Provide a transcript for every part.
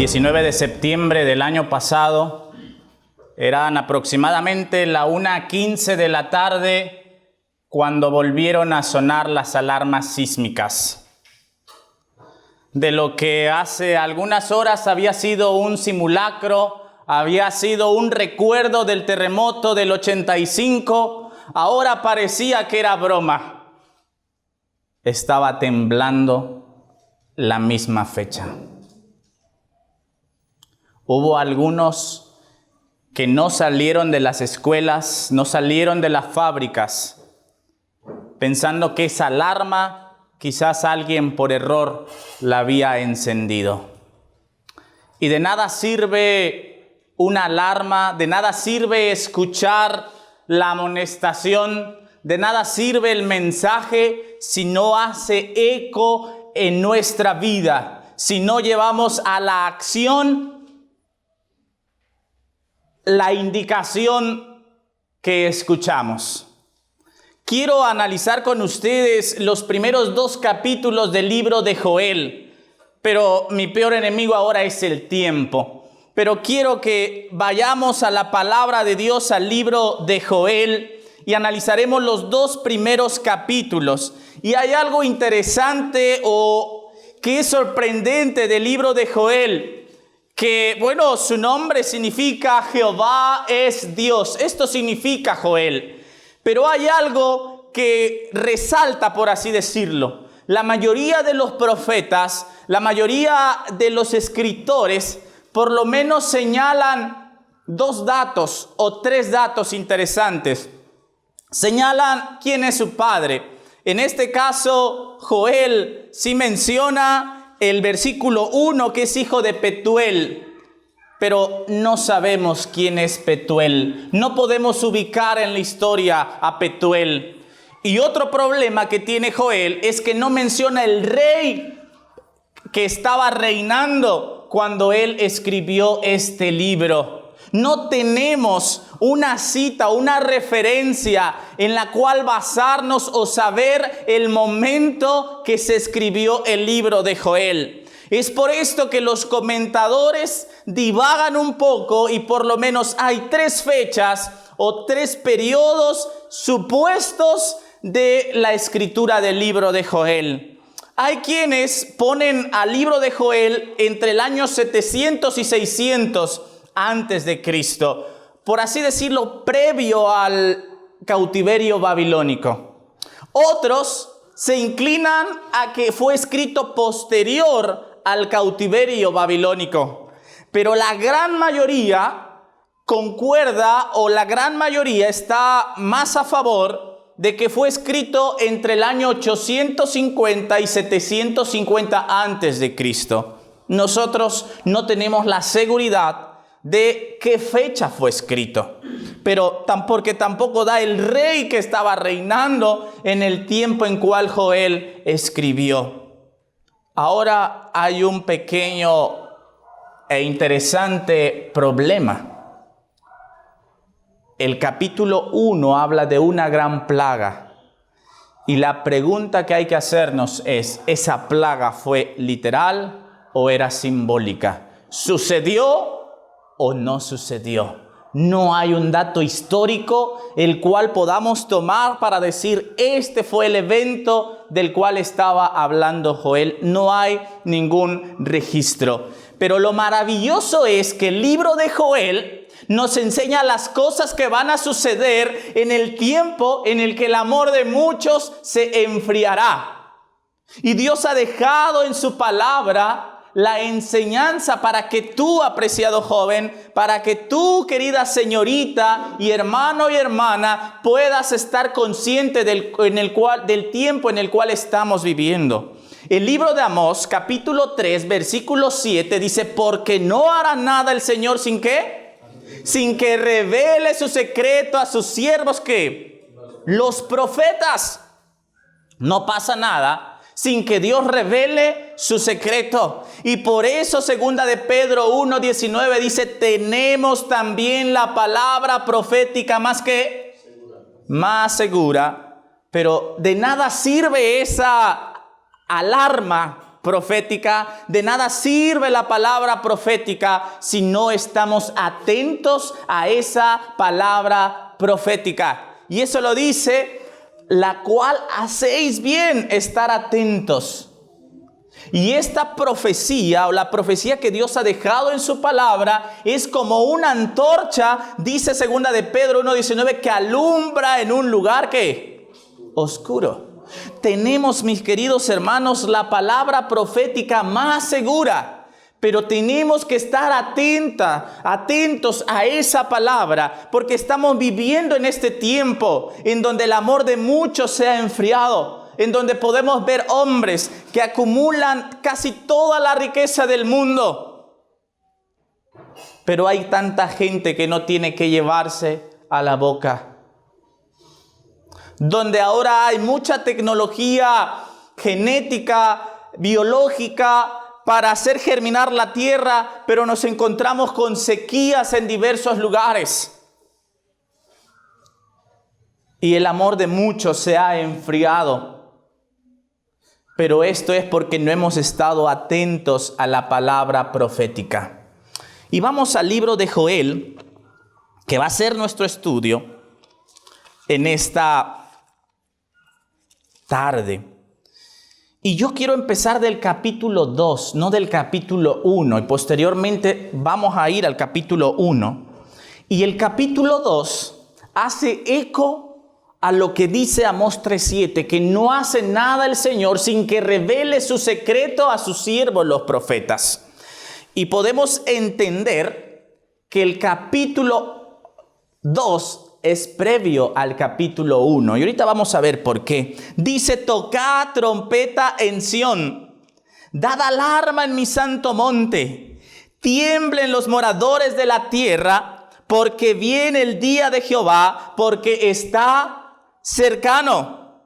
19 de septiembre del año pasado, eran aproximadamente la 1:15 de la tarde cuando volvieron a sonar las alarmas sísmicas. De lo que hace algunas horas había sido un simulacro, había sido un recuerdo del terremoto del 85, ahora parecía que era broma. Estaba temblando la misma fecha. Hubo algunos que no salieron de las escuelas, no salieron de las fábricas, pensando que esa alarma quizás alguien por error la había encendido. Y de nada sirve una alarma, de nada sirve escuchar la amonestación, de nada sirve el mensaje si no hace eco en nuestra vida, si no llevamos a la acción la indicación que escuchamos. Quiero analizar con ustedes los primeros 2 capítulos del libro de Joel, pero mi peor enemigo ahora es el tiempo. Pero quiero que vayamos a la palabra de Dios, al libro de Joel, y analizaremos los 2 primeros capítulos. Y hay algo interesante o que es sorprendente del libro de Joel, que, bueno, su nombre significa Jehová es Dios. Esto significa Joel. Pero hay algo que resalta, por así decirlo. La mayoría de los profetas, la mayoría de los escritores, por lo menos señalan 2 datos o 3 datos interesantes. Señalan quién es su padre. En este caso, Joel sí menciona el versículo 1, que es hijo de Petuel, pero no sabemos quién es Petuel. No podemos ubicar en la historia a Petuel. Y otro problema que tiene Joel es que no menciona el rey que estaba reinando cuando él escribió este libro. No tenemos una cita, una referencia en la cual basarnos o saber el momento que se escribió el libro de Joel. Es por esto que los comentadores divagan un poco y por lo menos hay 3 fechas o 3 periodos supuestos de la escritura del libro de Joel. Hay quienes ponen al libro de Joel entre el año 700 y 600 antes de Cristo, por así decirlo, previo al cautiverio babilónico. Otros se inclinan a que fue escrito posterior al cautiverio babilónico, pero la gran mayoría concuerda, o la gran mayoría está más a favor de que fue escrito entre el año 850 y 750 antes de Cristo. Nosotros no tenemos la seguridad de qué fecha fue escrito, pero porque tampoco da el rey que estaba reinando en el tiempo en cual Joel escribió. Ahora hay un pequeño e interesante problema. El capítulo 1 habla de una gran plaga, y la pregunta que hay que hacernos es: ¿esa plaga fue literal o era simbólica? ¿Sucedió o no sucedió? No hay un dato histórico el cual podamos tomar para decir este fue el evento del cual estaba hablando Joel. No hay ningún registro. Pero lo maravilloso es que el libro de Joel nos enseña las cosas que van a suceder en el tiempo en el que el amor de muchos se enfriará. Y Dios ha dejado en su palabra la enseñanza para que tú, apreciado joven, para que tú, querida señorita y hermano y hermana, puedas estar consciente del tiempo en el cual estamos viviendo. El libro de Amós, capítulo 3, versículo 7, dice: porque no hará nada el Señor sin ¿qué? Sin que revele su secreto a sus siervos, ¿qué? Los profetas. No pasa nada sin que Dios revele su secreto. Y por eso 2 de Pedro 1:19 dice: tenemos también la palabra profética más segura. Pero de nada sirve esa alarma profética. De nada sirve la palabra profética si no estamos atentos a esa palabra profética. Y eso lo dice, la cual hacéis bien estar atentos. Y esta profecía, o la profecía que Dios ha dejado en su palabra, es como una antorcha, dice 2 de Pedro 1:19, que alumbra en un lugar que oscuro. Tenemos, mis queridos hermanos, la palabra profética más segura, pero tenemos que estar atentos a esa palabra, porque estamos viviendo en este tiempo en donde el amor de muchos se ha enfriado, en donde podemos ver hombres que acumulan casi toda la riqueza del mundo. Pero hay tanta gente que no tiene que llevarse a la boca. Donde ahora hay mucha tecnología genética, biológica, para hacer germinar la tierra, pero nos encontramos con sequías en diversos lugares. Y el amor de muchos se ha enfriado. Pero esto es porque no hemos estado atentos a la palabra profética. Y vamos al libro de Joel, que va a ser nuestro estudio en esta tarde. Y yo quiero empezar del capítulo 2, no del capítulo 1. Y posteriormente vamos a ir al capítulo 1. Y el capítulo 2 hace eco a lo que dice Amós 3:7, que no hace nada el Señor sin que revele su secreto a sus siervos los profetas. Y podemos entender que el capítulo 2 es previo al capítulo 1. Y ahorita vamos a ver por qué. Dice: tocad trompeta en Sión, dad alarma en mi santo monte, tiemblen los moradores de la tierra, porque viene el día de Jehová, porque está cercano.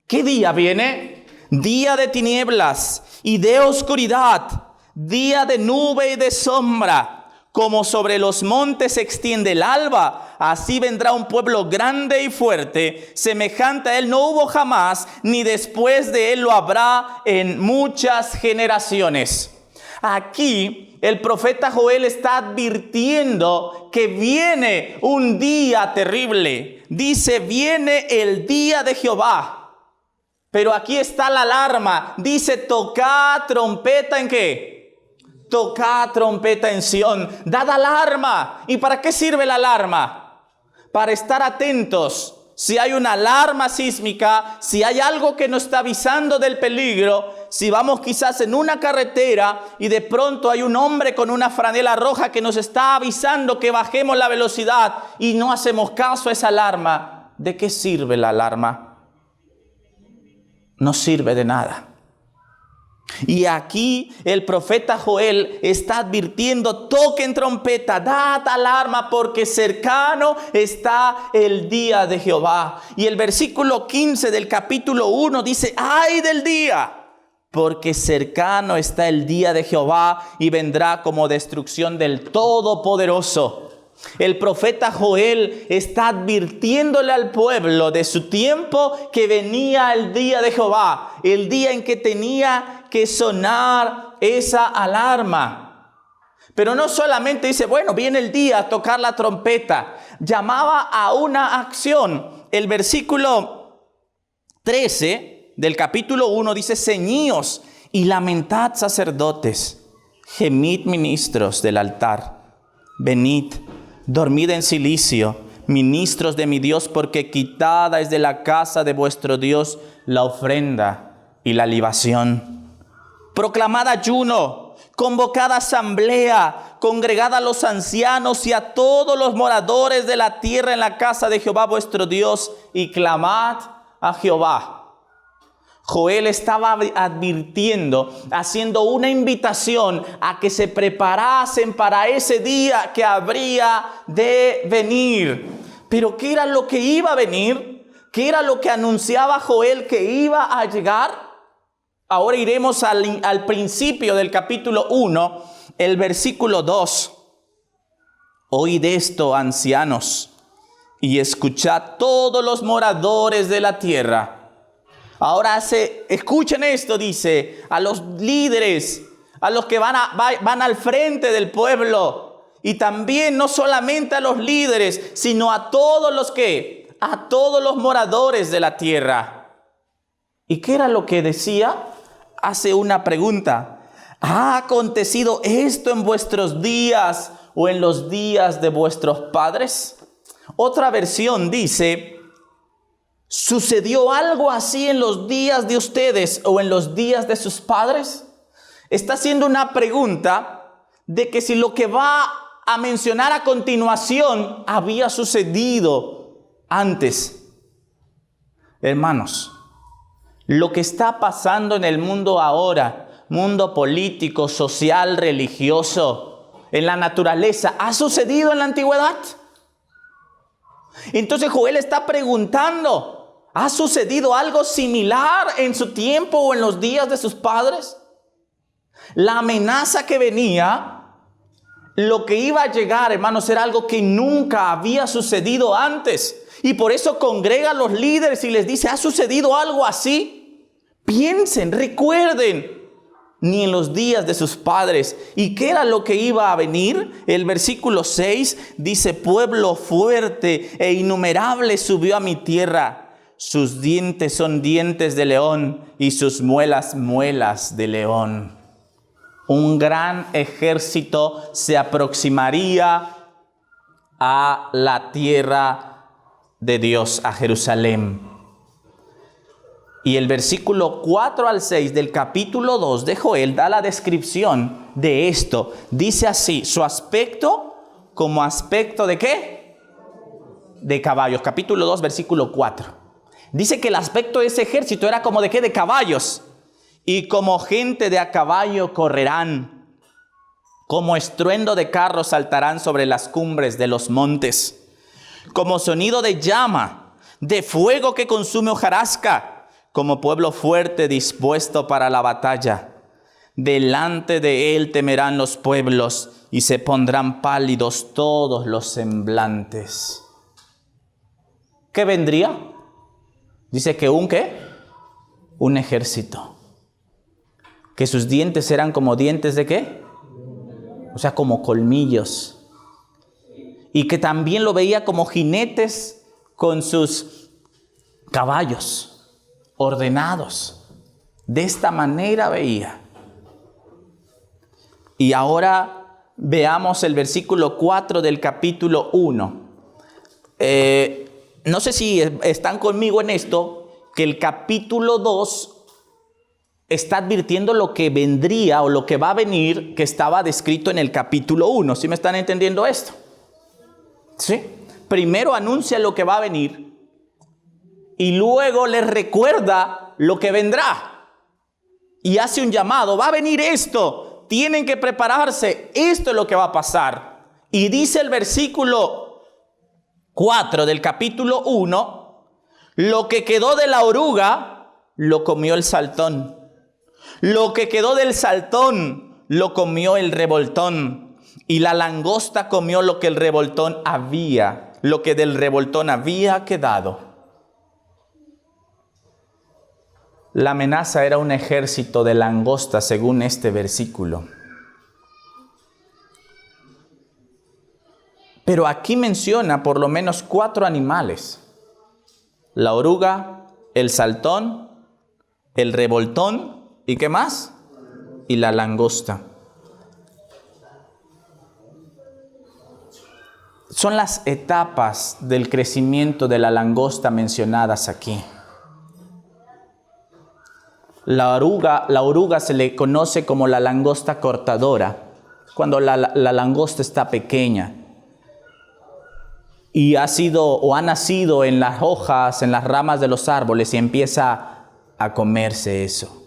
¿Qué día viene? Día de tinieblas y de oscuridad, día de nube y de sombra. Como sobre los montes se extiende el alba, así vendrá un pueblo grande y fuerte, semejante a él no hubo jamás, ni después de él lo habrá en muchas generaciones. Aquí el profeta Joel está advirtiendo que viene un día terrible. Dice: viene el día de Jehová. Pero aquí está la alarma. Dice: tocad trompeta ¿en qué? Tocad trompeta en Sión. Dad alarma. ¿Y para qué sirve la alarma? Para estar atentos. Si hay una alarma sísmica, si hay algo que nos está avisando del peligro, si vamos quizás en una carretera y de pronto hay un hombre con una franela roja que nos está avisando que bajemos la velocidad y no hacemos caso a esa alarma, ¿de qué sirve la alarma? No sirve de nada. Y aquí el profeta Joel está advirtiendo: toquen trompeta, dad alarma, porque cercano está el día de Jehová. Y el versículo 15 del capítulo 1 dice: ¡ay del día! Porque cercano está el día de Jehová y vendrá como destrucción del Todopoderoso. El profeta Joel está advirtiéndole al pueblo de su tiempo que venía el día de Jehová, el día en que tenía que sonar esa alarma. Pero no solamente dice: bueno, viene el día a tocar la trompeta. Llamaba a una acción. El versículo 13 del capítulo 1 dice: ceñíos y lamentad, sacerdotes, gemid, ministros del altar, venid, dormid en silicio, ministros de mi Dios, porque quitada es de la casa de vuestro Dios la ofrenda y la libación. Proclamad ayuno, convocad asamblea, congregad a los ancianos y a todos los moradores de la tierra en la casa de Jehová vuestro Dios, y clamad a Jehová. Joel estaba advirtiendo, haciendo una invitación a que se preparasen para ese día que habría de venir. Pero ¿qué era lo que iba a venir? ¿Qué era lo que anunciaba Joel que iba a llegar? Ahora iremos al principio del capítulo 1, el versículo 2. Oíd esto, ancianos, y escuchad todos los moradores de la tierra. Ahora escuchen esto, dice, a los líderes, a los que van al frente del pueblo, y también no solamente a los líderes, sino a todos los moradores de la tierra. ¿Y qué era lo que decía? Hace una pregunta. ¿Ha acontecido esto en vuestros días o en los días de vuestros padres? Otra versión dice, ¿sucedió algo así en los días de ustedes o en los días de sus padres? Está haciendo una pregunta de que si lo que va a mencionar a continuación había sucedido antes. Hermanos, lo que está pasando en el mundo ahora, mundo político, social, religioso, en la naturaleza, ¿ha sucedido en la antigüedad? Entonces Joel está preguntando, ¿ha sucedido algo similar en su tiempo o en los días de sus padres? La amenaza que venía, lo que iba a llegar, hermanos, era algo que nunca había sucedido antes. Y por eso congrega a los líderes y les dice, ¿ha sucedido algo así? Piensen, recuerden, ni en los días de sus padres. ¿Y qué era lo que iba a venir? El versículo 6 dice, pueblo fuerte e innumerable subió a mi tierra. Sus dientes son dientes de león y sus muelas, muelas de león. Un gran ejército se aproximaría a la tierra de Dios, a Jerusalén. Y el versículo 4 al 6 del capítulo 2 de Joel da la descripción de esto. Dice así, su aspecto como aspecto ¿de qué? De caballos. Capítulo 2, versículo 4. Dice que el aspecto de ese ejército era como ¿de qué? De caballos. Y como gente de a caballo correrán. Como estruendo de carros saltarán sobre las cumbres de los montes. Como sonido de llama, de fuego que consume hojarasca, como pueblo fuerte dispuesto para la batalla. Delante de él temerán los pueblos y se pondrán pálidos todos los semblantes. ¿Qué vendría? Dice que ¿qué? Un ejército. Que sus dientes eran como dientes ¿de qué? O sea, como colmillos. Y que también lo veía como jinetes con sus caballos ordenados. De esta manera veía. Y ahora veamos el versículo 4 del capítulo 1. No sé si están conmigo en esto, que el capítulo 2 está advirtiendo lo que vendría o lo que va a venir, que estaba descrito en el capítulo 1. ¿Sí me están entendiendo esto? ¿Sí? Primero anuncia lo que va a venir y luego les recuerda lo que vendrá. Y hace un llamado, va a venir esto, tienen que prepararse, esto es lo que va a pasar. Y dice el versículo 4 del capítulo 1, lo que quedó de la oruga lo comió el saltón. Lo que quedó del saltón lo comió el revoltón. Y la langosta comió lo que del revoltón había quedado. La amenaza era un ejército de langostas según este versículo. Pero aquí menciona por lo menos 4 animales. La oruga, el saltón, el revoltón, ¿y qué más? Y la langosta. Son las etapas del crecimiento de la langosta mencionadas aquí. La oruga se le conoce como la langosta cortadora, cuando la langosta está pequeña. Y ha nacido en las hojas, en las ramas de los árboles y empieza a comerse eso.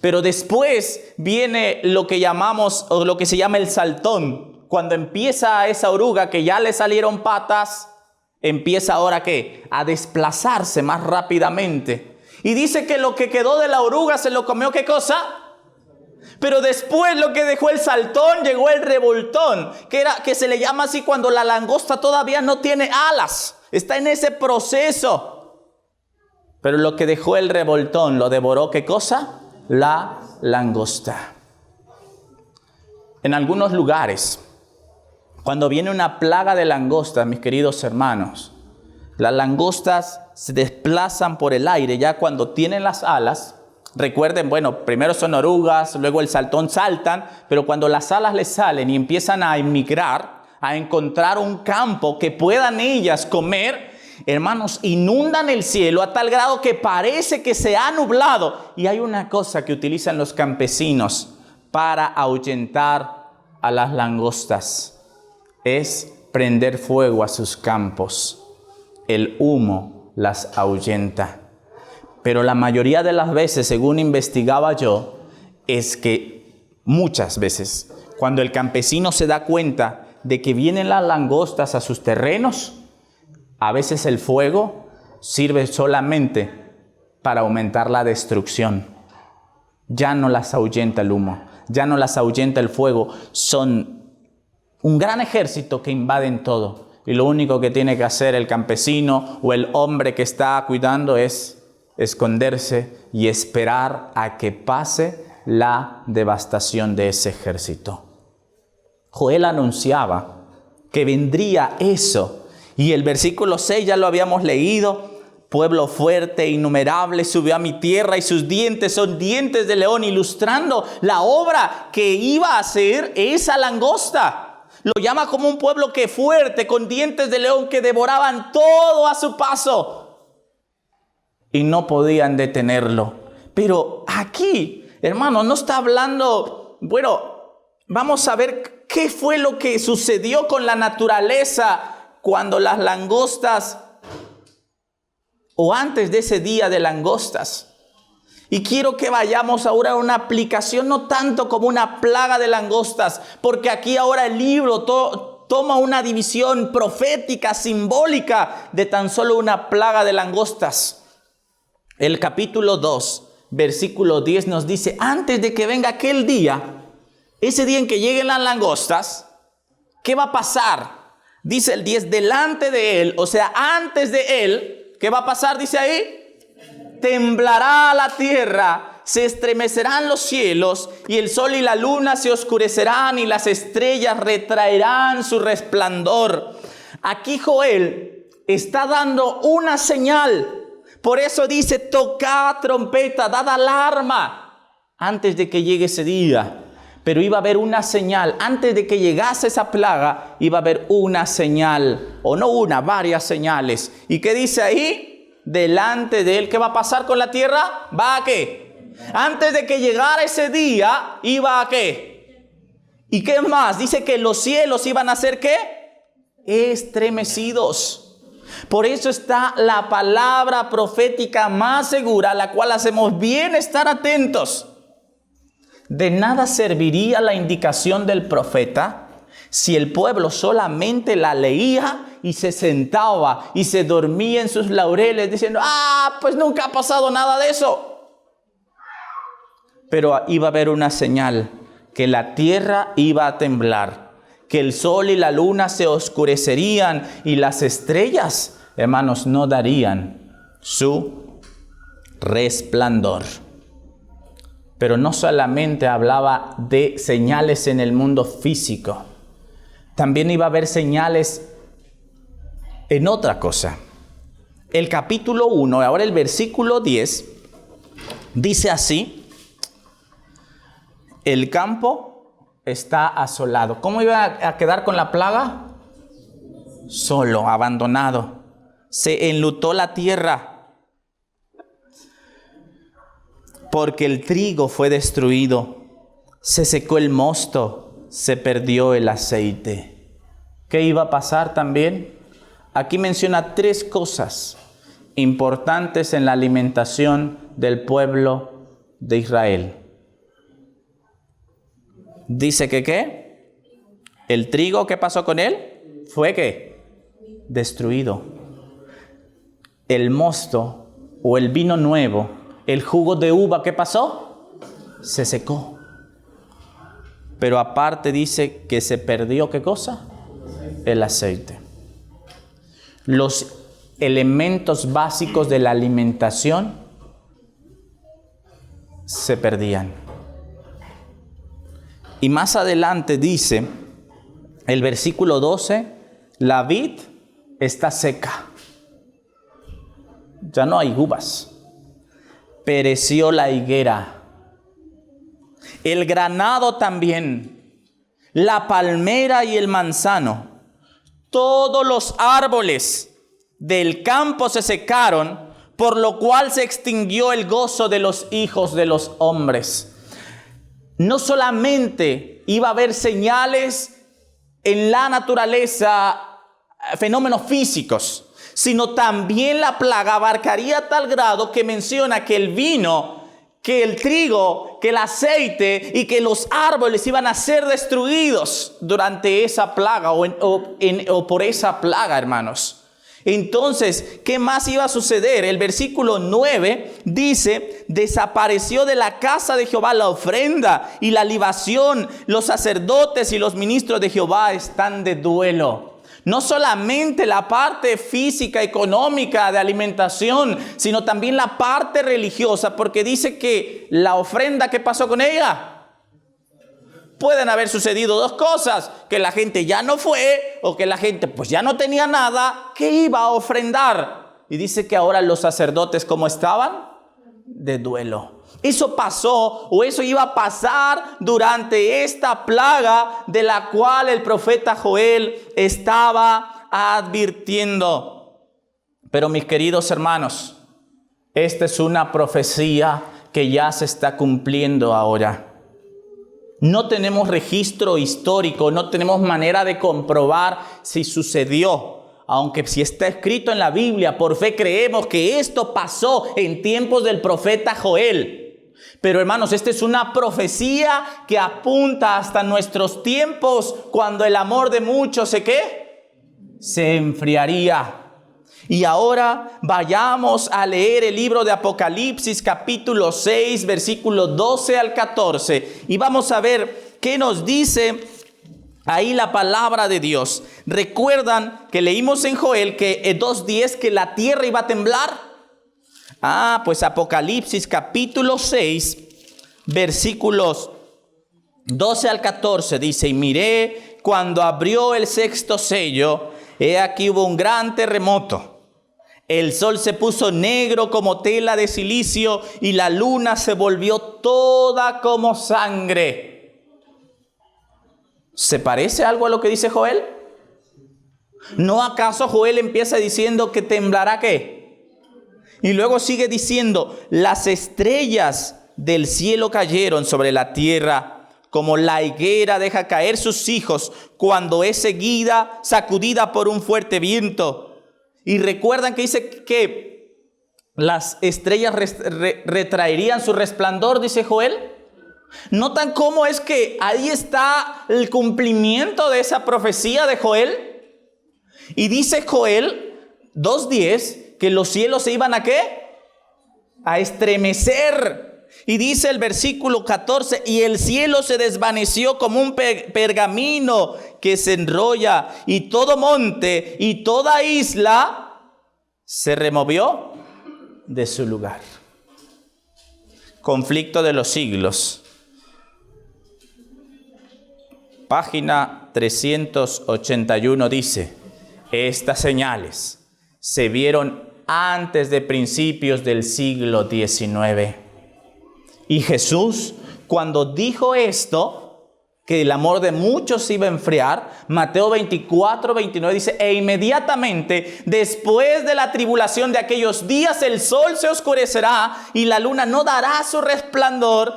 Pero después viene lo que llamamos, o lo que se llama el saltón. Cuando empieza esa oruga que ya le salieron patas, empieza ahora ¿qué? A desplazarse más rápidamente. Y dice que lo que quedó de la oruga se lo comió ¿qué cosa? Pero después lo que dejó el saltón, llegó el revoltón, que se le llama así cuando la langosta todavía no tiene alas. Está en ese proceso. Pero lo que dejó el revoltón, lo devoró, ¿qué cosa? La langosta. En algunos lugares, cuando viene una plaga de langostas, mis queridos hermanos, las langostas se desplazan por el aire. Ya cuando tienen las alas, recuerden, bueno, primero son orugas, luego el saltón saltan, pero cuando las alas les salen y empiezan a emigrar, a encontrar un campo que puedan ellas comer, hermanos, inundan el cielo a tal grado que parece que se ha nublado. Y hay una cosa que utilizan los campesinos para ahuyentar a las langostas: es prender fuego a sus campos. El humo las ahuyenta. Pero la mayoría de las veces, según investigaba yo, es que muchas veces, cuando el campesino se da cuenta de que vienen las langostas a sus terrenos, a veces el fuego sirve solamente para aumentar la destrucción. Ya no las ahuyenta el humo, ya no las ahuyenta el fuego. Son un gran ejército que invaden todo. Y lo único que tiene que hacer el campesino o el hombre que está cuidando es esconderse y esperar a que pase la devastación de ese ejército. Joel anunciaba que vendría eso. Y el versículo 6 ya lo habíamos leído. Pueblo fuerte e innumerable subió a mi tierra y sus dientes son dientes de león, ilustrando la obra que iba a hacer esa langosta. Lo llama como un pueblo que fuerte, con dientes de león, que devoraban todo a su paso y no podían detenerlo. Pero aquí, hermano, no está hablando, bueno, vamos a ver qué fue lo que sucedió con la naturaleza cuando las langostas, o antes de ese día de langostas. Y quiero que vayamos ahora a una aplicación, no tanto como una plaga de langostas, porque aquí ahora el libro toma una división profética, simbólica, de tan solo una plaga de langostas. El capítulo 2, versículo 10 nos dice: antes de que venga aquel día, ese día en que lleguen las langostas, ¿qué va a pasar? Dice el 10, delante de él, o sea, antes de él, ¿qué va a pasar? Dice ahí: temblará la tierra, se estremecerán los cielos, y el sol y la luna se oscurecerán, y las estrellas retraerán su resplandor. Aquí Joel está dando una señal. Por eso dice: tocad trompeta, dad alarma, antes de que llegue ese día. Pero iba a haber una señal. Antes de que llegase esa plaga, iba a haber una señal. O no una, varias señales. ¿Y qué dice ahí? Delante de él. ¿Qué va a pasar con la tierra? ¿Va a qué? Antes de que llegara ese día, ¿iba a qué? ¿Y qué más? Dice que los cielos iban a ser ¿qué? Estremecidos. Por eso está la palabra profética más segura, a la cual hacemos bien estar atentos. De nada serviría la indicación del profeta si el pueblo solamente la leía y se sentaba y se dormía en sus laureles diciendo: pues nunca ha pasado nada de eso. Pero iba a haber una señal, que la tierra iba a temblar, que el sol y la luna se oscurecerían y las estrellas, hermanos, no darían su resplandor. Pero no solamente hablaba de señales en el mundo físico, también iba a haber señales en otra cosa. El capítulo 1, ahora el versículo 10, dice así: el campo está asolado. ¿Cómo iba a quedar con la plaga? Solo, abandonado. Se enlutó la tierra, porque el trigo fue destruido, se secó el mosto, se perdió el aceite. ¿Qué iba a pasar también? Aquí menciona 3 cosas importantes en la alimentación del pueblo de Israel. Dice que ¿qué? El trigo, ¿qué pasó con él? Fue ¿qué? Destruido. El mosto o el vino nuevo, el jugo de uva, ¿qué pasó? Se secó. Pero aparte dice que se perdió, ¿qué cosa? El aceite. Los elementos básicos de la alimentación se perdían. Y más adelante dice el versículo 12, la vid está seca. Ya no hay uvas. Pereció la higuera. El granado también. La palmera y el manzano. Todos los árboles del campo se secaron, por lo cual se extinguió el gozo de los hijos de los hombres. No solamente iba a haber señales en la naturaleza, fenómenos físicos, sino también la plaga abarcaría a tal grado que menciona que el vino, que el trigo, que el aceite y que los árboles iban a ser destruidos durante esa plaga o por esa plaga, hermanos. Entonces, ¿qué más iba a suceder? El versículo 9 dice, desapareció de la casa de Jehová la ofrenda y la libación. Los sacerdotes y los ministros de Jehová están de duelo. No solamente la parte física, económica, de alimentación, sino también la parte religiosa, porque dice que la ofrenda, ¿qué pasó con ella? Pueden haber sucedido dos cosas, que la gente ya no fue o que la gente pues ya no tenía nada que iba a ofrendar. Y dice que ahora los sacerdotes, ¿cómo estaban? De duelo. Eso pasó o eso iba a pasar durante esta plaga de la cual el profeta Joel estaba advirtiendo. Pero mis queridos hermanos, esta es una profecía que ya se está cumpliendo ahora. No tenemos registro histórico, no tenemos manera de comprobar si sucedió. Aunque si está escrito en la Biblia, por fe creemos que esto pasó en tiempos del profeta Joel. Pero hermanos, esta es una profecía que apunta hasta nuestros tiempos, cuando el amor de muchos se enfriaría. Y ahora vayamos a leer el libro de Apocalipsis, capítulo 6, versículos 12 al 14. Y vamos a ver qué nos dice ahí la palabra de Dios. ¿Recuerdan que leímos en Joel que 2:10 que la tierra iba a temblar? Pues Apocalipsis, capítulo 6, versículos 12 al 14 dice, y miré cuando abrió el sexto sello, he aquí hubo un gran terremoto. El sol se puso negro como tela de silicio y la luna se volvió toda como sangre. ¿Se parece algo a lo que dice Joel? ¿No acaso Joel empieza diciendo que temblará qué? Y luego sigue diciendo, las estrellas del cielo cayeron sobre la tierra, como la higuera deja caer sus hijos cuando es sacudida por un fuerte viento. Y recuerdan que dice que las estrellas retraerían su resplandor, dice Joel. ¿Notan cómo es que ahí está el cumplimiento de esa profecía de Joel? Y dice Joel 2:10 que los cielos se iban a ¿qué? A estremecer. Y dice el versículo 14, y el cielo se desvaneció como un pergamino que se enrolla, y todo monte y toda isla se removió de su lugar. Conflicto de los siglos. Página 381 dice, estas señales se vieron antes de principios del siglo XIX. Y Jesús, cuando dijo esto, que el amor de muchos se iba a enfriar, Mateo 24:29 dice, e inmediatamente después de la tribulación de aquellos días, el sol se oscurecerá y la luna no dará su resplandor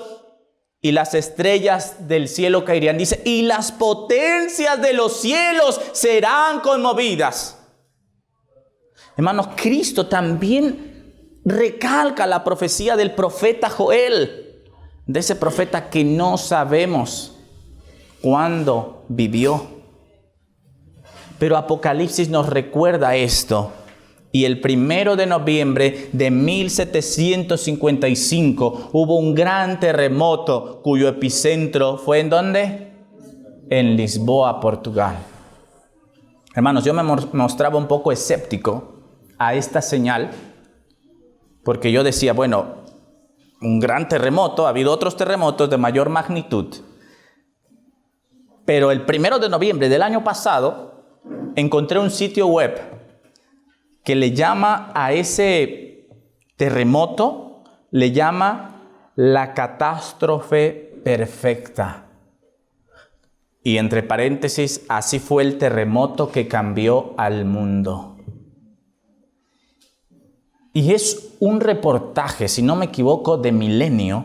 y las estrellas del cielo caerían. Dice, y las potencias de los cielos serán conmovidas. Hermanos, Cristo también recalca la profecía del profeta Joel, de ese profeta que no sabemos cuándo vivió. Pero Apocalipsis nos recuerda esto. Y el 1 de noviembre de 1755 hubo un gran terremoto cuyo epicentro fue ¿en dónde? En Lisboa, Portugal. Hermanos, yo me mostraba un poco escéptico a esta señal, porque yo decía, bueno, un gran terremoto, ha habido otros terremotos de mayor magnitud, pero el 1 de noviembre del año pasado encontré un sitio web que le llama a ese terremoto, le llama la catástrofe perfecta. Y entre paréntesis, así fue el terremoto que cambió al mundo. Y es un reportaje, si no me equivoco, de Milenio,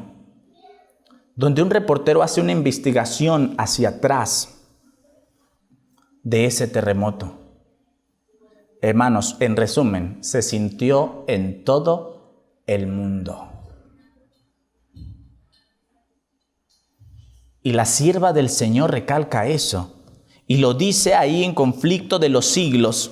donde un reportero hace una investigación hacia atrás de ese terremoto. Hermanos, en resumen, se sintió en todo el mundo. Y la sierva del Señor recalca eso, y lo dice ahí en Conflicto de los Siglos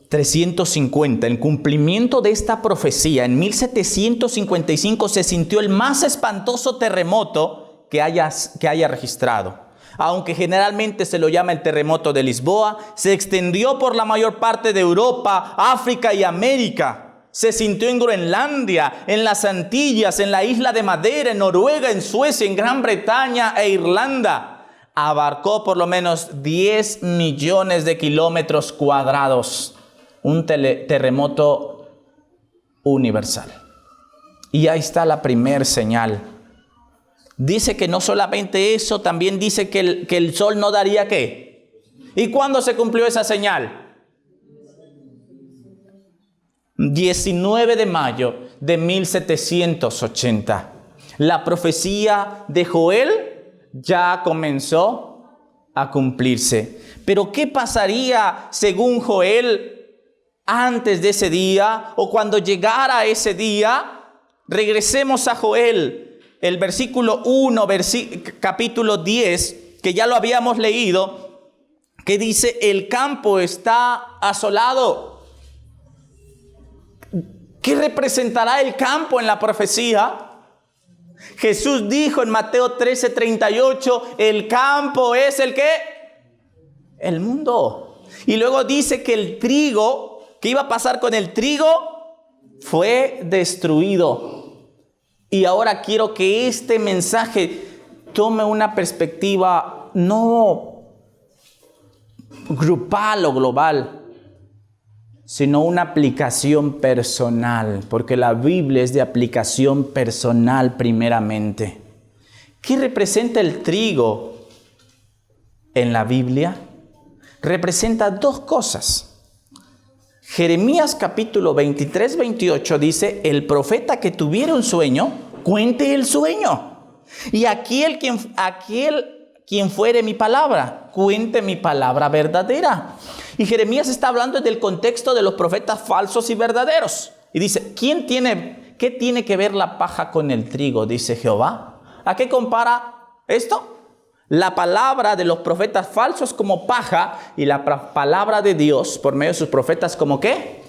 350, en cumplimiento de esta profecía, en 1755 se sintió el más espantoso terremoto que haya registrado. Aunque generalmente se lo llama el terremoto de Lisboa, se extendió por la mayor parte de Europa, África y América. Se sintió en Groenlandia, en las Antillas, en la isla de Madeira, en Noruega, en Suecia, en Gran Bretaña e Irlanda. Abarcó por lo menos 10 millones de kilómetros cuadrados. Un terremoto universal. Y ahí está la primer señal. Dice que no solamente eso, también dice que el sol no daría ¿qué? ¿Y cuándo se cumplió esa señal? 19 de mayo de 1780. La profecía de Joel ya comenzó a cumplirse. Pero ¿qué pasaría según Joel antes de ese día o cuando llegara ese día? Regresemos a Joel, el versículo 1, capítulo 10, que ya lo habíamos leído, que dice: el campo está asolado. ¿Qué representará el campo en la profecía? Jesús dijo en Mateo 13:38, el campo es ¿el qué? El mundo. Y luego dice que el trigo, ¿qué iba a pasar con el trigo? Fue destruido. Y ahora quiero que este mensaje tome una perspectiva no grupal o global, sino una aplicación personal, porque la Biblia es de aplicación personal primeramente. ¿Qué representa el trigo en la Biblia? Representa dos cosas. Jeremías capítulo 23, 28 dice: el profeta que tuviera un sueño, cuente el sueño. Y aquel quien fuere mi palabra, cuente mi palabra verdadera. Y Jeremías está hablando del contexto de los profetas falsos y verdaderos. Y dice: ¿qué tiene que ver la paja con el trigo? Dice Jehová. ¿A qué compara esto? La palabra de los profetas falsos como paja y la palabra de Dios por medio de sus profetas como ¿qué?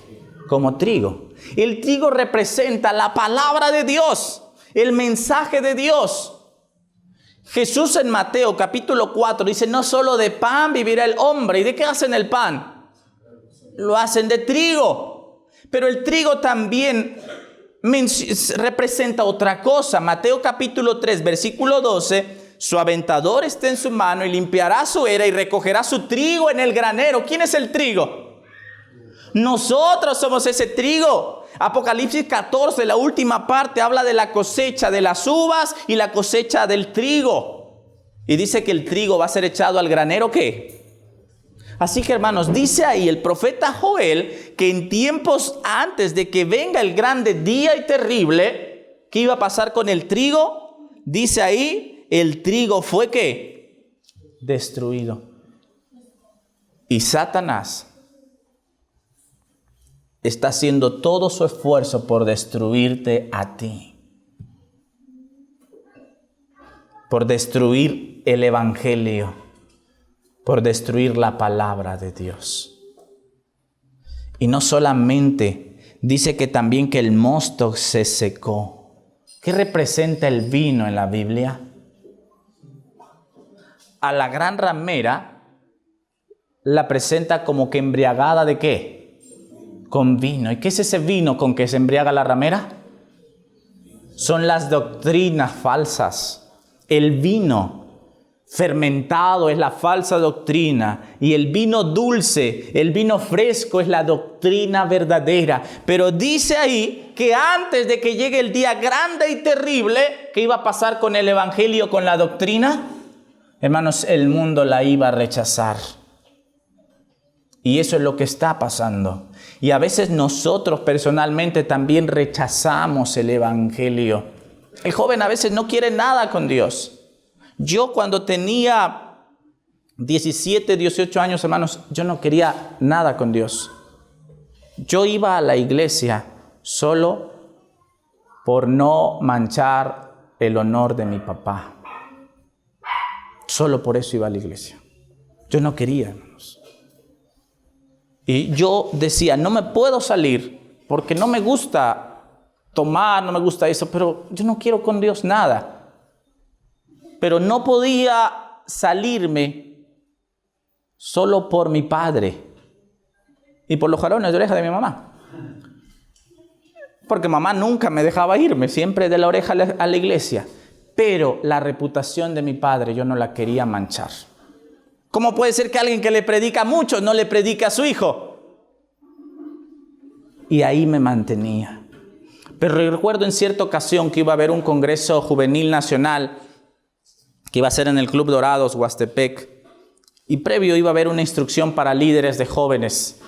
Como trigo. El trigo representa la palabra de Dios, el mensaje de Dios. Jesús en Mateo capítulo 4 dice: no solo de pan vivirá el hombre. ¿Y de qué hacen el pan? Lo hacen de trigo. Pero el trigo también representa otra cosa. Mateo capítulo 3 versículo 12: su aventador está en su mano y limpiará su era y recogerá su trigo en el granero. ¿Quién es el trigo? Nosotros somos ese trigo. Apocalipsis 14, la última parte, habla de la cosecha de las uvas y la cosecha del trigo. Y dice que el trigo va a ser echado al granero, ¿qué? Así que, hermanos, dice ahí el profeta Joel que en tiempos antes de que venga el grande día y terrible, ¿qué iba a pasar con el trigo? Dice ahí: el trigo fue ¿qué? Destruido. Y Satanás está haciendo todo su esfuerzo por destruirte a ti. Por destruir el evangelio. Por destruir la palabra de Dios. Y no solamente, dice que también que el mosto se secó. ¿Qué representa el vino en la Biblia? A la gran ramera la presenta como que embriagada ¿de qué? Con vino. ¿Y qué es ese vino con que se embriaga la ramera? Son las doctrinas falsas. El vino fermentado es la falsa doctrina, y el vino dulce, el vino fresco es la doctrina verdadera. Pero dice ahí que antes de que llegue el día grande y terrible, ¿qué iba a pasar con el evangelio, con la doctrina? Hermanos, el mundo la iba a rechazar. Y eso es lo que está pasando. Y a veces nosotros personalmente también rechazamos el evangelio. El joven a veces no quiere nada con Dios. Yo cuando tenía 17, 18 años, hermanos, yo no quería nada con Dios. Yo iba a la iglesia solo por no manchar el honor de mi papá. Solo por eso iba a la iglesia. Yo no quería, hermanos. Y yo decía, no me puedo salir porque no me gusta tomar, no me gusta eso, pero yo no quiero con Dios nada. Pero no podía salirme solo por mi padre y por los jalones de oreja de mi mamá. Porque mamá nunca me dejaba irme, siempre de la oreja a la iglesia. Pero la reputación de mi padre yo no la quería manchar. ¿Cómo puede ser que alguien que le predica mucho no le predique a su hijo? Y ahí me mantenía. Pero recuerdo en cierta ocasión que iba a haber un congreso juvenil nacional que iba a ser en el Club Dorados, Huastepec. Y previo iba a haber una instrucción para líderes de jóvenes.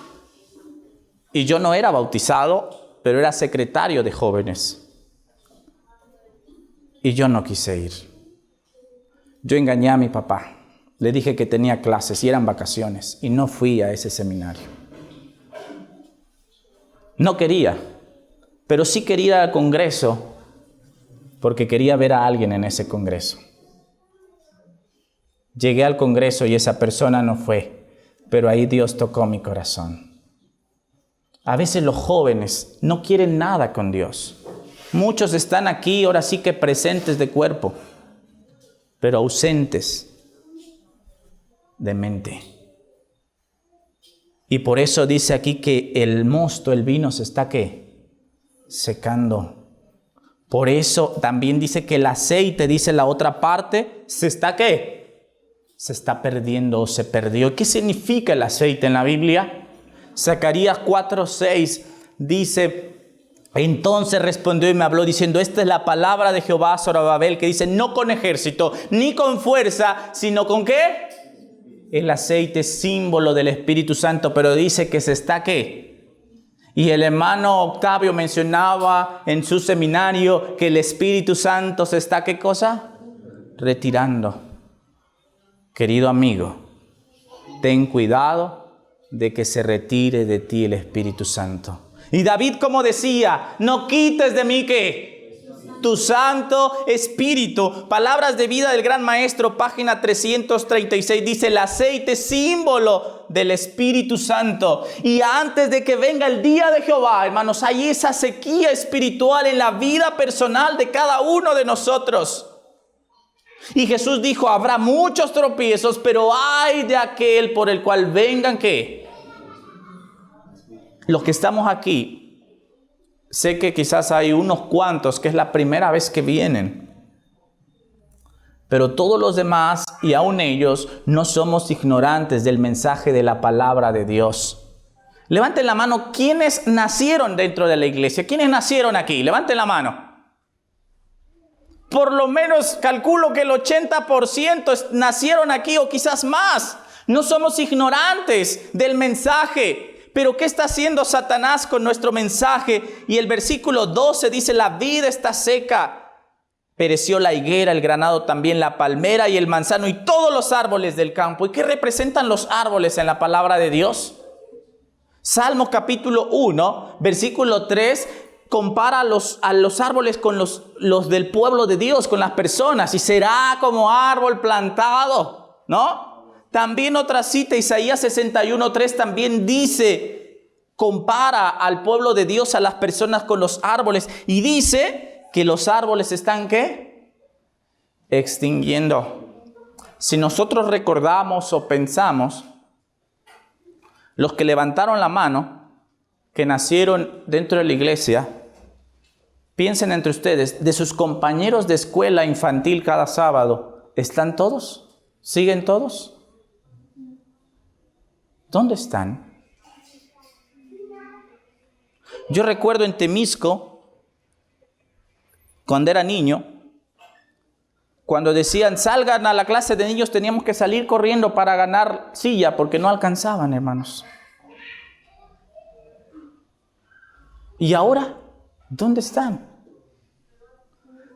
Y yo no era bautizado, pero era secretario de jóvenes. Y yo no quise ir. Yo engañé a mi papá. Le dije que tenía clases y eran vacaciones. Y no fui a ese seminario. No quería, pero sí quería ir al congreso porque quería ver a alguien en ese congreso. Llegué al congreso y esa persona no fue, pero ahí Dios tocó mi corazón. A veces los jóvenes no quieren nada con Dios. Muchos están aquí, ahora sí que presentes de cuerpo, pero ausentes de mente. Y por eso dice aquí que el mosto, el vino, se está ¿qué? Secando. Por eso también dice que el aceite, dice la otra parte, se está ¿qué? Se está perdiendo o se perdió. ¿Qué significa el aceite en la Biblia? Zacarías 4:6 dice: entonces respondió y me habló diciendo, esta es la palabra de Jehová a Zorobabel, que dice, no con ejército ni con fuerza, sino con ¿qué? El aceite es símbolo del Espíritu Santo, pero dice que se está ¿qué? Y el hermano Octavio mencionaba en su seminario que el Espíritu Santo se está ¿qué cosa? Retirando. Querido amigo, ten cuidado de que se retire de ti el Espíritu Santo. Y David, como decía, no quites de mí ¿qué? Tu Santo Espíritu. Palabras de vida del Gran Maestro, página 336, dice el aceite símbolo del Espíritu Santo. Y antes de que venga el día de Jehová, hermanos, hay esa sequía espiritual en la vida personal de cada uno de nosotros. Y Jesús dijo, habrá muchos tropiezos, pero ay de aquel por el cual vengan ¿qué? Los que estamos aquí, sé que quizás hay unos cuantos que es la primera vez que vienen. Pero todos los demás y aún ellos no somos ignorantes del mensaje de la palabra de Dios. Levanten la mano, ¿quiénes nacieron dentro de la iglesia? ¿Quiénes nacieron aquí? Levanten la mano. Por lo menos calculo que el 80% nacieron aquí o quizás más. No somos ignorantes del mensaje. Pero ¿qué está haciendo Satanás con nuestro mensaje? Y el versículo 12 dice, la vid está seca. Pereció la higuera, el granado también, la palmera y el manzano y todos los árboles del campo. ¿Y qué representan los árboles en la palabra de Dios? Salmo capítulo 1, versículo 3, compara a los árboles con los del pueblo de Dios, con las personas. Y será como árbol plantado, ¿no? También otra cita, Isaías 61:3 también dice, compara al pueblo de Dios, a las personas con los árboles. Y dice que los árboles están, ¿qué? Extinguiendo. Si nosotros recordamos o pensamos, Los que levantaron la mano, que nacieron dentro de la iglesia, piensen entre ustedes, de sus compañeros de escuela infantil cada sábado, ¿están todos? ¿Siguen todos? ¿Dónde están? Yo recuerdo en Temisco, cuando era niño, cuando decían salgan a la clase de niños, teníamos que salir corriendo para ganar silla porque no alcanzaban, hermanos. ¿Y ahora? ¿Dónde están?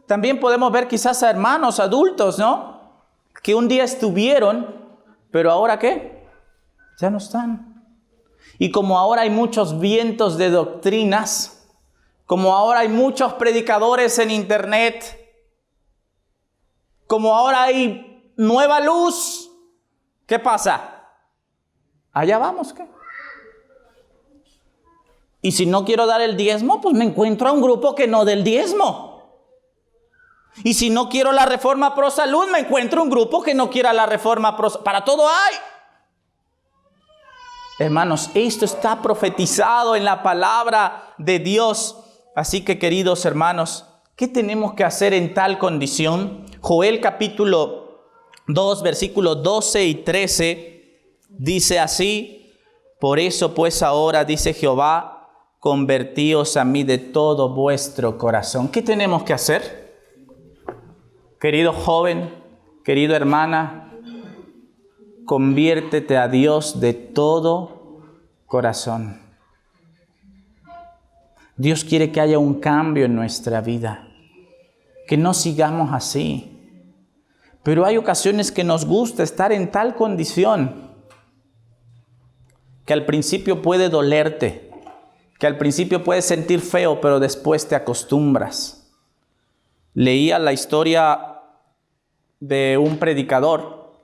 También podemos ver quizás a hermanos adultos, ¿no? Que un día estuvieron, pero ahora ¿qué? Ya no están. Y como ahora hay muchos vientos de doctrinas, como ahora hay muchos predicadores en internet, como ahora hay nueva luz, ¿qué pasa? Allá vamos, ¿qué? Y si no quiero dar el diezmo, pues me encuentro a un grupo que no dé el diezmo. Y si no quiero la reforma pro salud, me encuentro un grupo que no quiera la reforma pro salud. Para todo hay. Hermanos, esto está profetizado en la palabra de Dios. Así que, queridos hermanos, ¿qué tenemos que hacer en tal condición? Joel capítulo 2, versículos 12 y 13, dice así: por eso pues ahora, dice Jehová, convertíos a mí de todo vuestro corazón. ¿Qué tenemos que hacer? Querido joven, querida hermana, conviértete a Dios de todo corazón. Dios quiere que haya un cambio en nuestra vida, que no sigamos así. Pero hay ocasiones que nos gusta estar en tal condición que al principio puede dolerte, que al principio puedes sentir feo, pero después te acostumbras. Leía la historia de un predicador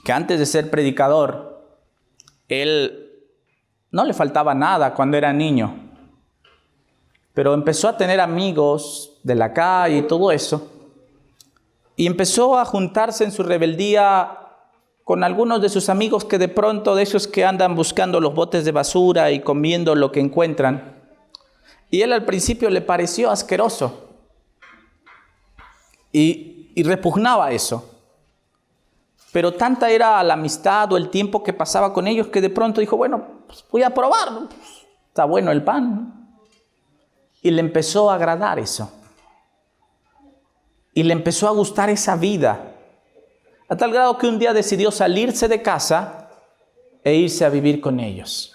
que antes de ser predicador, él no le faltaba nada cuando era niño, pero empezó a tener amigos de la calle y todo eso, y empezó a juntarse en su rebeldía con algunos de sus amigos que de pronto, de esos que andan buscando los botes de basura y comiendo lo que encuentran. Y él al principio le pareció asqueroso y repugnaba eso. Pero tanta era la amistad o el tiempo que pasaba con ellos que de pronto dijo, bueno, pues voy a probar, pues, está bueno el pan. Y le empezó a agradar eso. Y le empezó a gustar esa vida. A tal grado que un día decidió salirse de casa e irse a vivir con ellos.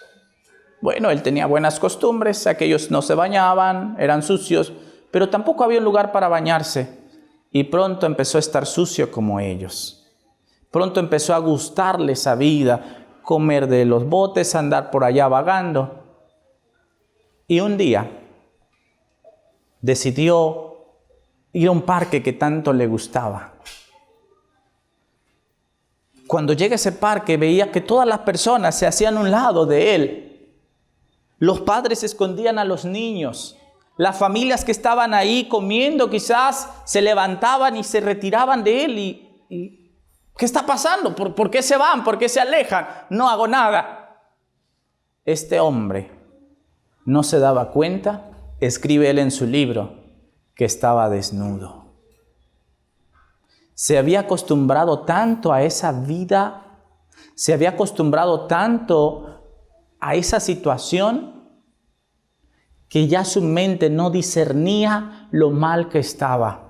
Bueno, él tenía buenas costumbres, aquellos no se bañaban, eran sucios, pero tampoco había un lugar para bañarse. Y pronto empezó a estar sucio como ellos. Pronto empezó a gustarle esa vida, comer de los botes, andar por allá vagando. Y un día decidió ir a un parque que tanto le gustaba. Cuando llega a ese parque veía que todas las personas se hacían a un lado de él. Los padres escondían a los niños. Las familias que estaban ahí comiendo quizás se levantaban y se retiraban de él. Y ¿qué está pasando? ¿Por qué se van? ¿Por qué se alejan? No hago nada. Este hombre no se daba cuenta, escribe él en su libro, que estaba desnudo. Se había acostumbrado tanto a esa vida, se había acostumbrado tanto a esa situación, que ya su mente no discernía lo mal que estaba.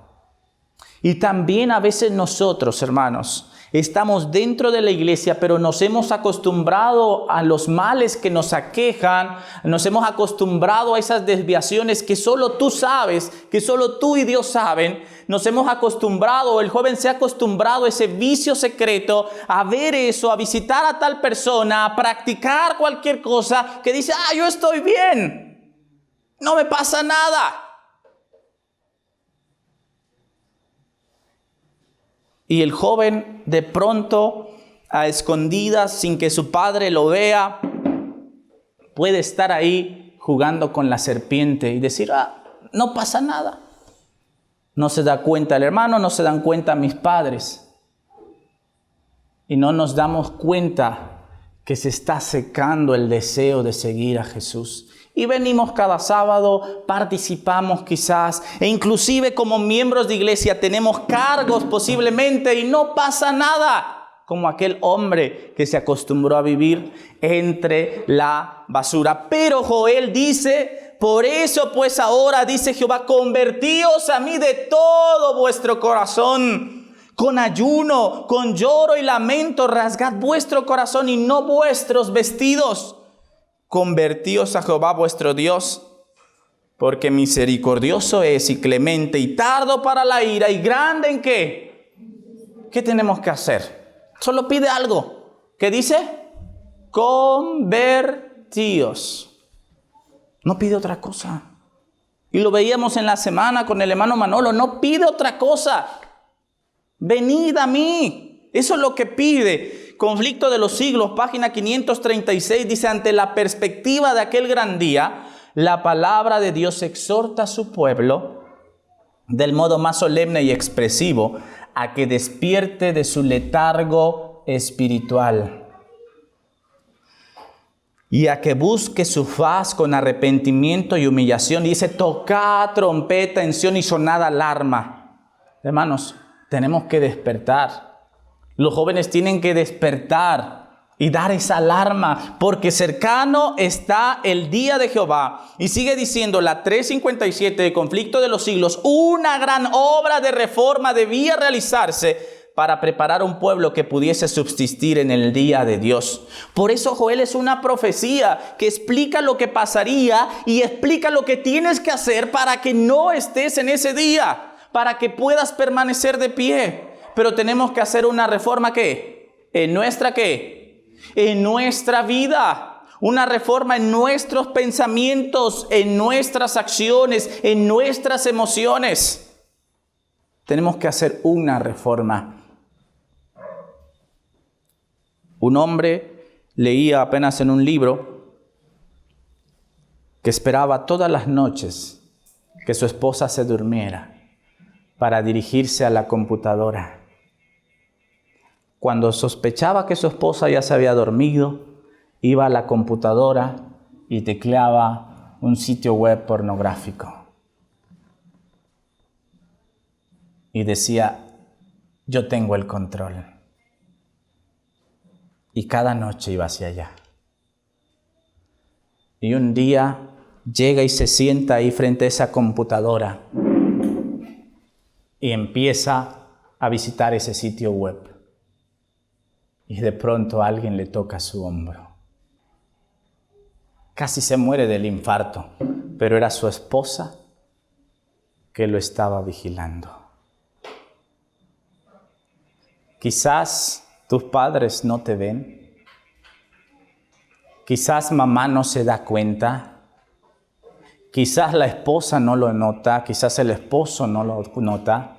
Y también a veces nosotros, hermanos, estamos dentro de la iglesia, pero nos hemos acostumbrado a los males que nos aquejan, nos hemos acostumbrado a esas desviaciones que solo tú sabes, que solo tú y Dios saben. Nos hemos acostumbrado, el joven se ha acostumbrado a ese vicio secreto, a ver eso, a visitar a tal persona, a practicar cualquier cosa que dice, yo estoy bien, no me pasa nada. Y el joven de pronto, a escondidas, sin que su padre lo vea, puede estar ahí jugando con la serpiente y decir, no pasa nada. No se da cuenta el hermano, no se dan cuenta mis padres. Y no nos damos cuenta que se está secando el deseo de seguir a Jesús. Y venimos cada sábado, participamos quizás, e inclusive como miembros de iglesia tenemos cargos posiblemente y no pasa nada. Como aquel hombre que se acostumbró a vivir entre la basura. Pero Joel dice, por eso pues ahora, dice Jehová, convertíos a mí de todo vuestro corazón. Con ayuno, con lloro y lamento, rasgad vuestro corazón y no vuestros vestidos. Convertíos a Jehová vuestro Dios, porque misericordioso es y clemente y tardo para la ira y grande en ¿qué? ¿Qué tenemos que hacer? Solo pide algo. ¿Qué dice? Convertíos. No pide otra cosa. Y lo veíamos en la semana con el hermano Manolo. No pide otra cosa. Venid a mí. Eso es lo que pide. Conflicto de los siglos, página 536, dice, ante la perspectiva de aquel gran día, la palabra de Dios exhorta a su pueblo del modo más solemne y expresivo a que despierte de su letargo espiritual y a que busque su faz con arrepentimiento y humillación. Dice, tocad trompeta en Sión y sonad alarma. Hermanos, tenemos que despertar. Los jóvenes tienen que despertar y dar esa alarma, porque cercano está el día de Jehová. Y sigue diciendo la 357 de Conflicto de los Siglos, una gran obra de reforma debía realizarse para preparar un pueblo que pudiese subsistir en el día de Dios. Por eso Joel es una profecía que explica lo que pasaría y explica lo que tienes que hacer para que no estés en ese día, para que puedas permanecer de pie. Pero tenemos que hacer una reforma ¿qué? En nuestra ¿qué? En nuestra vida. Una reforma en nuestros pensamientos, en nuestras acciones, en nuestras emociones. Tenemos que hacer una reforma. Un hombre leía apenas en un libro que esperaba todas las noches que su esposa se durmiera para dirigirse a la computadora. Cuando sospechaba que su esposa ya se había dormido, iba a la computadora y tecleaba un sitio web pornográfico. Y decía, yo tengo el control. Y cada noche iba hacia allá. Y un día llega y se sienta ahí frente a esa computadora y empieza a visitar ese sitio web. Y de pronto alguien le toca su hombro. Casi se muere del infarto, pero era su esposa que lo estaba vigilando. Quizás tus padres no te ven. Quizás mamá no se da cuenta. Quizás la esposa no lo nota. Quizás el esposo no lo nota.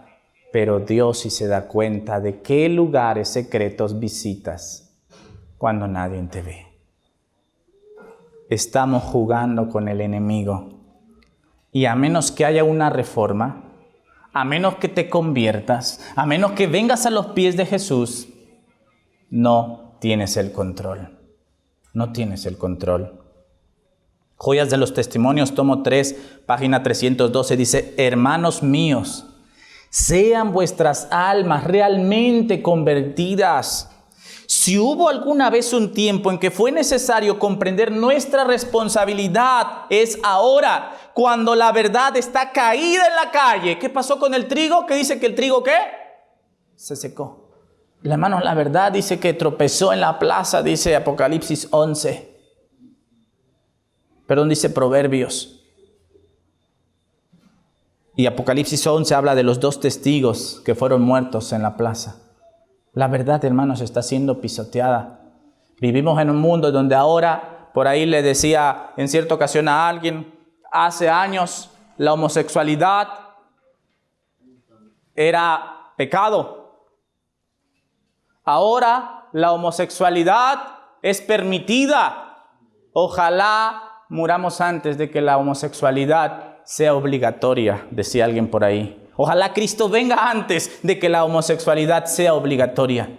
Pero Dios sí se da cuenta de qué lugares secretos visitas cuando nadie te ve. Estamos jugando con el enemigo. Y a menos que haya una reforma, a menos que te conviertas, a menos que vengas a los pies de Jesús, no tienes el control. No tienes el control. Joyas de los Testimonios, tomo 3, página 312, dice, hermanos míos, sean vuestras almas realmente convertidas. Si hubo alguna vez un tiempo en que fue necesario comprender nuestra responsabilidad, es ahora, cuando la verdad está caída en la calle. ¿Qué pasó con el trigo? ¿Qué dice que el trigo qué? Se secó. Hermanos, la verdad dice que tropezó en la plaza, dice Apocalipsis 11. Perdón, dice Proverbios. Y Apocalipsis 11 habla de los 2 testigos que fueron muertos en la plaza. La verdad, hermanos, está siendo pisoteada. Vivimos en un mundo donde ahora, por ahí le decía en cierta ocasión a alguien, hace años la homosexualidad era pecado. Ahora la homosexualidad es permitida. Ojalá muramos antes de que la homosexualidad sea obligatoria, decía alguien por ahí. Ojalá Cristo venga antes de que la homosexualidad sea obligatoria.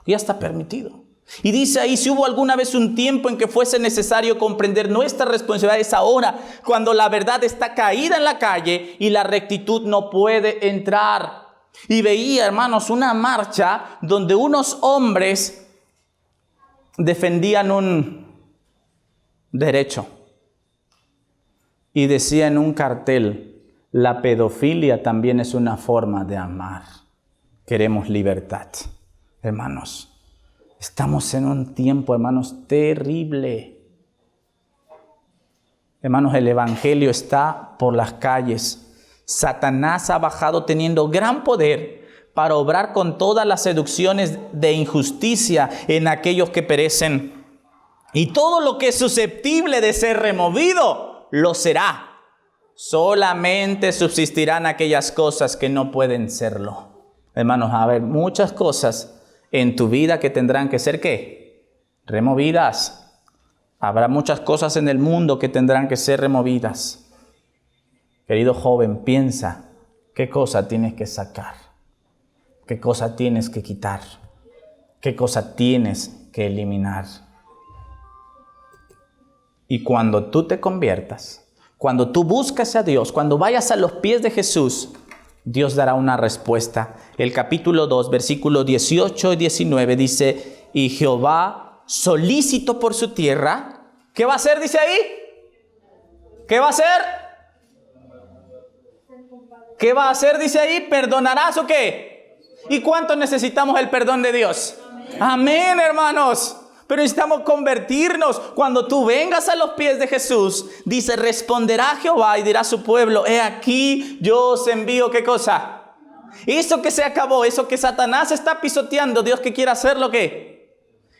Ya está permitido. Y dice ahí, si hubo alguna vez un tiempo en que fuese necesario comprender nuestra responsabilidad, es ahora, cuando la verdad está caída en la calle y la rectitud no puede entrar. Y veía, hermanos, una marcha donde unos hombres defendían un derecho. Y decía en un cartel, la pedofilia también es una forma de amar. Queremos libertad. Hermanos, estamos en un tiempo, hermanos, terrible. Hermanos, el evangelio está por las calles. Satanás ha bajado teniendo gran poder para obrar con todas las seducciones de injusticia en aquellos que perecen. Y todo lo que es susceptible de ser removido, lo será. Solamente subsistirán aquellas cosas que no pueden serlo. Hermanos, a ver, muchas cosas en tu vida que tendrán que ser, ¿qué? Removidas. Habrá muchas cosas en el mundo que tendrán que ser removidas. Querido joven, piensa, ¿qué cosa tienes que sacar? ¿Qué cosa tienes que quitar? ¿Qué cosa tienes que eliminar? Y cuando tú te conviertas, cuando tú buscas a Dios, cuando vayas a los pies de Jesús, Dios dará una respuesta. El capítulo 2, versículos 18 y 19 dice, y Jehová, solícito por su tierra, ¿qué va a hacer? Dice ahí. ¿Qué va a hacer? ¿Qué va a hacer? Dice ahí, ¿perdonarás o qué? ¿Y cuánto necesitamos el perdón de Dios? Amén, hermanos. Pero necesitamos convertirnos. Cuando tú vengas a los pies de Jesús, dice, responderá Jehová y dirá a su pueblo, he aquí, yo os envío, ¿qué cosa? Eso que se acabó, eso que Satanás está pisoteando, Dios que quiere hacerlo, ¿qué?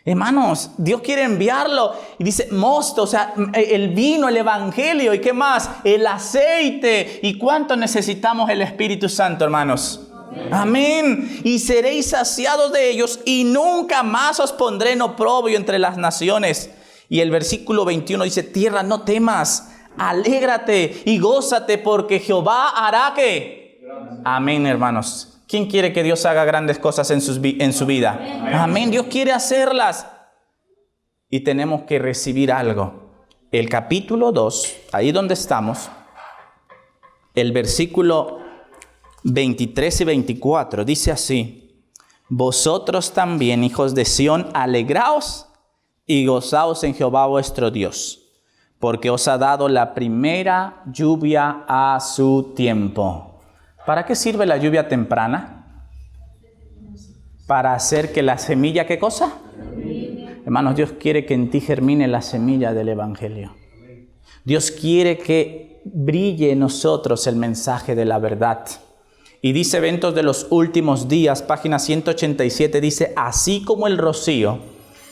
Hermanos, Dios quiere enviarlo. Y dice, mosto, o sea, el vino, el evangelio, ¿y qué más? El aceite. ¿Y cuánto necesitamos el Espíritu Santo, hermanos? Amén. Y seréis saciados de ellos y nunca más os pondré en oprobio entre las naciones. Y el versículo 21 dice, tierra, no temas, alégrate y gózate porque Jehová hará ¿qué? Amén, hermanos. ¿Quién quiere que Dios haga grandes cosas en su vida? Amén. Dios quiere hacerlas. Y tenemos que recibir algo. El capítulo 2, ahí donde estamos, el versículo 23 y 24, dice así, vosotros también, hijos de Sión, alegraos y gozaos en Jehová vuestro Dios, porque os ha dado la primera lluvia a su tiempo. ¿Para qué sirve la lluvia temprana? Para hacer que la semilla, ¿qué cosa? Hermanos, Dios quiere que en ti germine la semilla del evangelio. Dios quiere que brille en nosotros el mensaje de la verdad. Y dice Eventos de los Últimos Días, página 187, dice, así como el rocío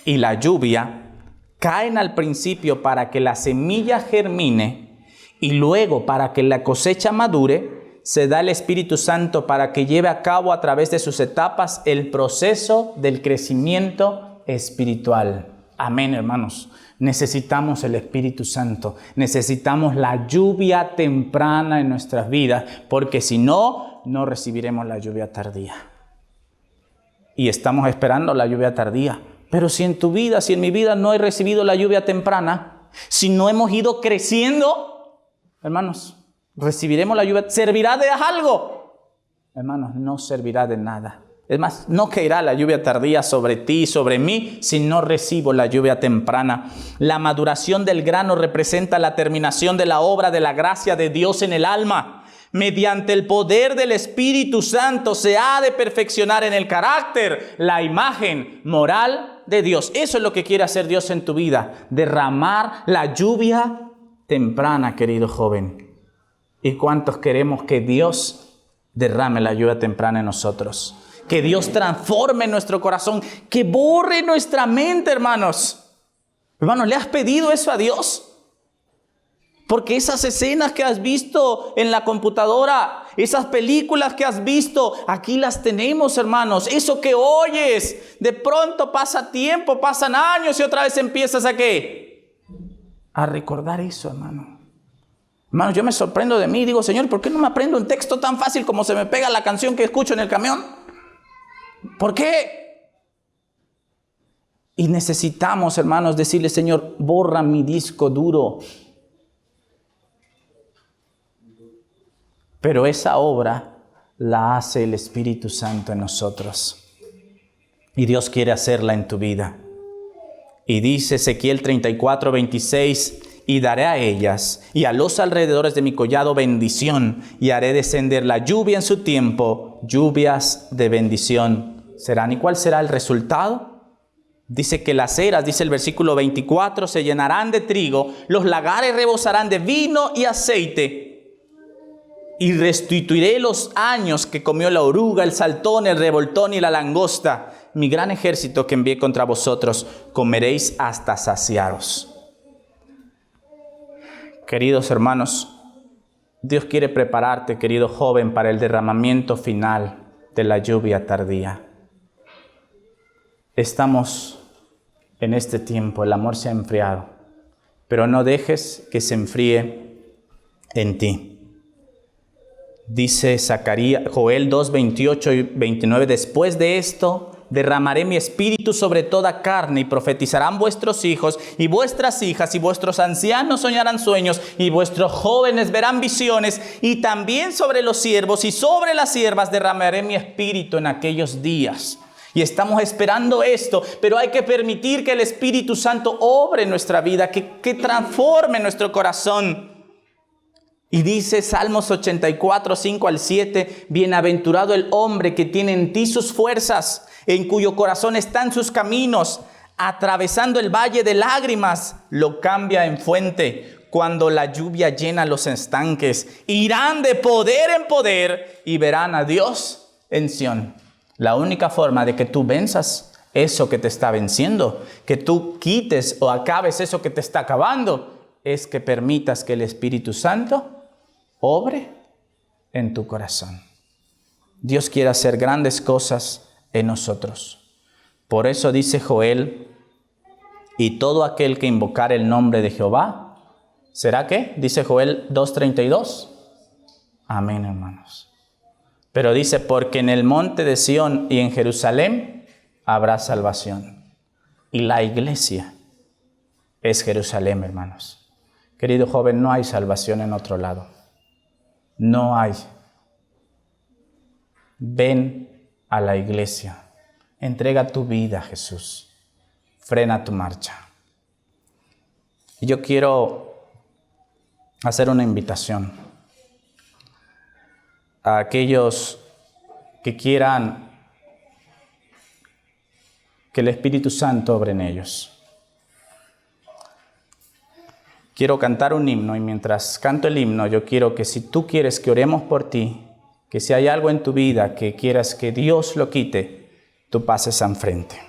y la lluvia caen al principio para que la semilla germine y luego para que la cosecha madure, se da el Espíritu Santo para que lleve a cabo a través de sus etapas el proceso del crecimiento espiritual. Amén, hermanos. Necesitamos el Espíritu Santo. Necesitamos la lluvia temprana en nuestras vidas, porque si no, no recibiremos la lluvia tardía. Y estamos esperando la lluvia tardía. Pero si en tu vida, si en mi vida no he recibido la lluvia temprana, si no hemos ido creciendo, hermanos, recibiremos la lluvia. ¿Servirá de algo? Hermanos, no servirá de nada. Es más, no caerá la lluvia tardía sobre ti y sobre mí si no recibo la lluvia temprana. La maduración del grano representa la terminación de la obra de la gracia de Dios en el alma. Mediante el poder del Espíritu Santo se ha de perfeccionar en el carácter la imagen moral de Dios. Eso es lo que quiere hacer Dios en tu vida. Derramar la lluvia temprana, querido joven. ¿Y cuántos queremos que Dios derrame la lluvia temprana en nosotros? Que Dios transforme nuestro corazón, que borre nuestra mente, hermanos. Hermanos, ¿le has pedido eso a Dios? Porque esas escenas que has visto en la computadora, esas películas que has visto, aquí las tenemos, hermanos. Eso que oyes, de pronto pasa tiempo, pasan años y otra vez empiezas ¿a qué? A recordar eso, hermano. Hermanos, yo me sorprendo de mí y digo, Señor, ¿por qué no me aprendo un texto tan fácil como se me pega la canción que escucho en el camión? ¿Por qué? Y necesitamos, hermanos, decirle, Señor, borra mi disco duro. Pero esa obra la hace el Espíritu Santo en nosotros. Y Dios quiere hacerla en tu vida. Y dice Ezequiel 34:26, y daré a ellas y a los alrededores de mi collado bendición, y haré descender la lluvia en su tiempo, lluvias de bendición serán. ¿Y cuál será el resultado? Dice que las eras, dice el versículo 24, se llenarán de trigo, los lagares rebosarán de vino y aceite. Y restituiré los años que comió la oruga, el saltón, el revoltón y la langosta. Mi gran ejército que envié contra vosotros, comeréis hasta saciaros. Queridos hermanos, Dios quiere prepararte, querido joven, para el derramamiento final de la lluvia tardía. Estamos en este tiempo, el amor se ha enfriado, pero no dejes que se enfríe en ti. Dice Joel 2, 28 y 29, después de esto derramaré mi espíritu sobre toda carne y profetizarán vuestros hijos y vuestras hijas y vuestros ancianos soñarán sueños y vuestros jóvenes verán visiones y también sobre los siervos y sobre las siervas derramaré mi espíritu en aquellos días. Y estamos esperando esto, pero hay que permitir que el Espíritu Santo obre en nuestra vida, que transforme nuestro corazón. Y dice Salmos 84, 5 al 7, bienaventurado el hombre que tiene en ti sus fuerzas, en cuyo corazón están sus caminos, atravesando el valle de lágrimas, lo cambia en fuente. Cuando la lluvia llena los estanques, irán de poder en poder y verán a Dios en Sión. La única forma de que tú venzas eso que te está venciendo, que tú quites o acabes eso que te está acabando, es que permitas que el Espíritu Santo obre en tu corazón. Dios quiere hacer grandes cosas en nosotros. Por eso dice Joel, y todo aquel que invocare el nombre de Jehová, ¿será qué? Dice Joel 2:32. Amén, hermanos. Pero dice, porque en el monte de Sión y en Jerusalén habrá salvación. Y la iglesia es Jerusalén, hermanos. Querido joven, no hay salvación en otro lado. No hay. Ven a la iglesia. Entrega tu vida a Jesús. Frena tu marcha. Y yo quiero hacer una invitación a aquellos que quieran que el Espíritu Santo obre en ellos. Quiero cantar un himno y mientras canto el himno, yo quiero que si tú quieres que oremos por ti, que si hay algo en tu vida que quieras que Dios lo quite, tú pases enfrente.